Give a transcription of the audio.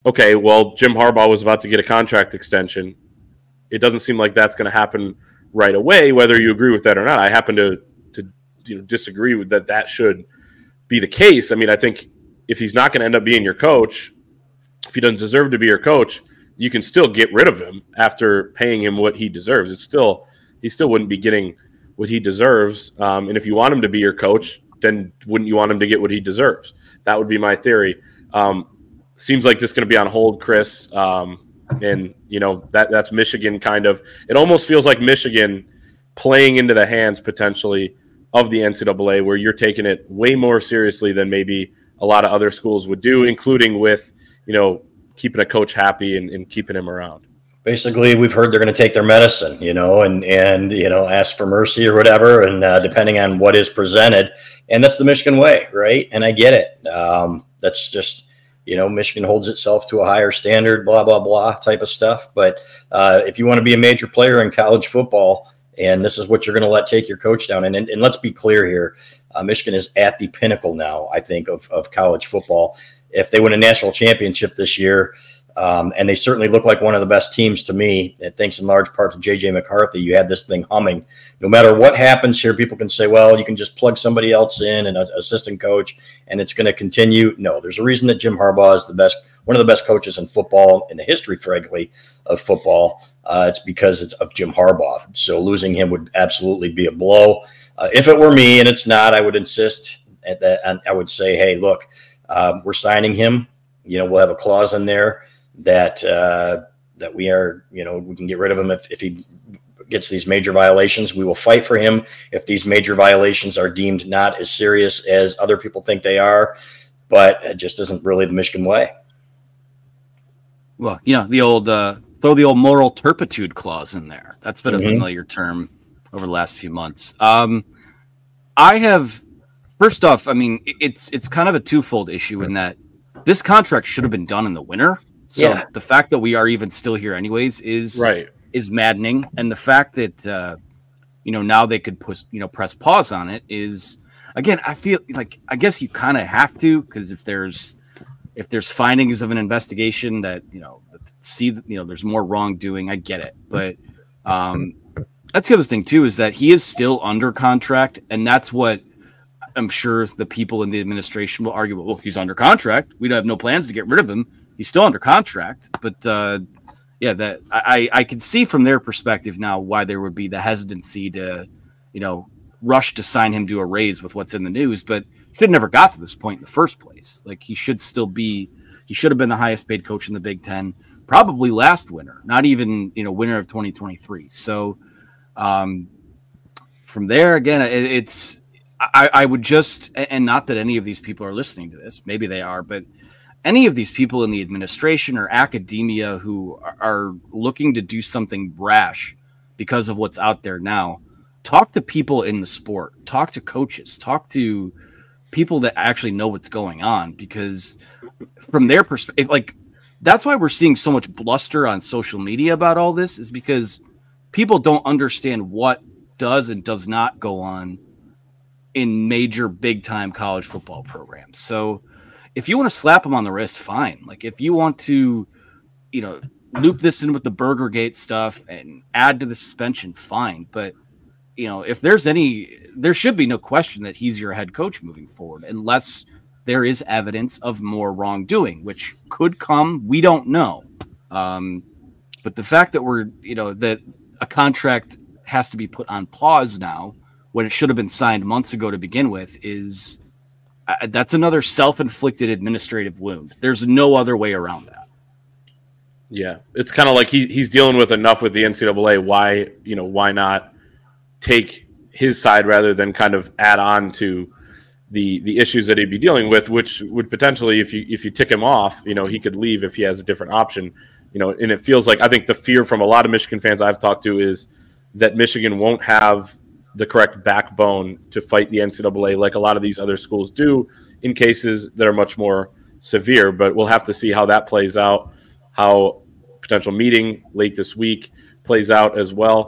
okay, well, Jim Harbaugh was about to get a contract extension. It doesn't seem like that's going to happen right away, whether you agree with that or not. I happen to disagree with that. That should be the case. I mean, I think if he's not going to end up being your coach, if he doesn't deserve to be your coach, you can still get rid of him after paying him what he deserves. He still wouldn't be getting what he deserves. And if you want him to be your coach, then wouldn't you want him to get what he deserves? That would be my theory. Seems like this is going to be on hold, Chris. And, that's Michigan kind of – it almost feels like Michigan playing into the hands potentially of the NCAA, where you're taking it way more seriously than maybe a lot of other schools would do, including with, keeping a coach happy and keeping him around. Basically, we've heard they're going to take their medicine, and ask for mercy or whatever, and depending on what is presented. And that's the Michigan way, right? And I get it. That's just – Michigan holds itself to a higher standard, blah, blah, blah type of stuff. But if you want to be a major player in college football, and this is what you're going to let take your coach down. And let's be clear here. Michigan is at the pinnacle now, I think, of college football. If they win a national championship this year, and they certainly look like one of the best teams to me, thanks in large part to J.J. McCarthy, you had this thing humming. No matter what happens here, people can say, well, you can just plug somebody else in, an assistant coach, and it's going to continue. No, there's a reason that Jim Harbaugh is one of the best coaches in football, in the history, frankly, of football. It's because it's of Jim Harbaugh. So losing him would absolutely be a blow. If it were me, and it's not, I would insist at that. And I would say, hey, look, we're signing him. We'll have a clause in there that we are, we can get rid of him if he gets these major violations. We will fight for him if these major violations are deemed not as serious as other people think they are. But it just isn't really the Michigan way. Well, the old throw the old moral turpitude clause in there. That's been a familiar term over the last few months. First off, I mean, it's kind of a twofold issue in that this contract should have been done in the winter. So the fact that we are even still here anyways is maddening. And the fact that, now they could press pause on it is, again, I feel like, I guess you kind of have to, because if there's findings of an investigation that, there's more wrongdoing, I get it. But that's the other thing too, is that he is still under contract. And that's what I'm sure the people in the administration will argue. Well, he's under contract. We don't have no plans to get rid of him. He's still under contract, but that I can see from their perspective now why there would be the hesitancy to, rush to sign him to a raise with what's in the news. But he should never got to this point in the first place. Like he should have been the highest paid coach in the Big Ten, probably last winter, not even winter of 2023. So from there again, I would just, and not that any of these people are listening to this, maybe they are, but any of these people in the administration or academia who are looking to do something brash because of what's out there now, talk to people in the sport, talk to coaches, talk to people that actually know what's going on, because from their perspective, that's why we're seeing so much bluster on social media about all this, is because people don't understand what does and does not go on in major big time college football programs. So if you want to slap them on the wrist, fine. Like if you want to, loop this in with the Burgergate stuff and add to the suspension, fine. But, if there should be no question that he's your head coach moving forward, unless there is evidence of more wrongdoing, which could come. We don't know. But the fact that that a contract has to be put on pause now when it should have been signed months ago to begin with is that's another self-inflicted administrative wound. There's no other way around that. Yeah, it's kind of like he's dealing with enough with the NCAA. Why not take his side rather than kind of add on to the issues that he'd be dealing with, which would potentially, if you tick him off, he could leave if he has a different option. And it feels like, I think the fear from a lot of Michigan fans I've talked to is that Michigan won't have the correct backbone to fight the NCAA like a lot of these other schools do in cases that are much more severe. But we'll have to see how that plays out, how potential meeting late this week plays out as well.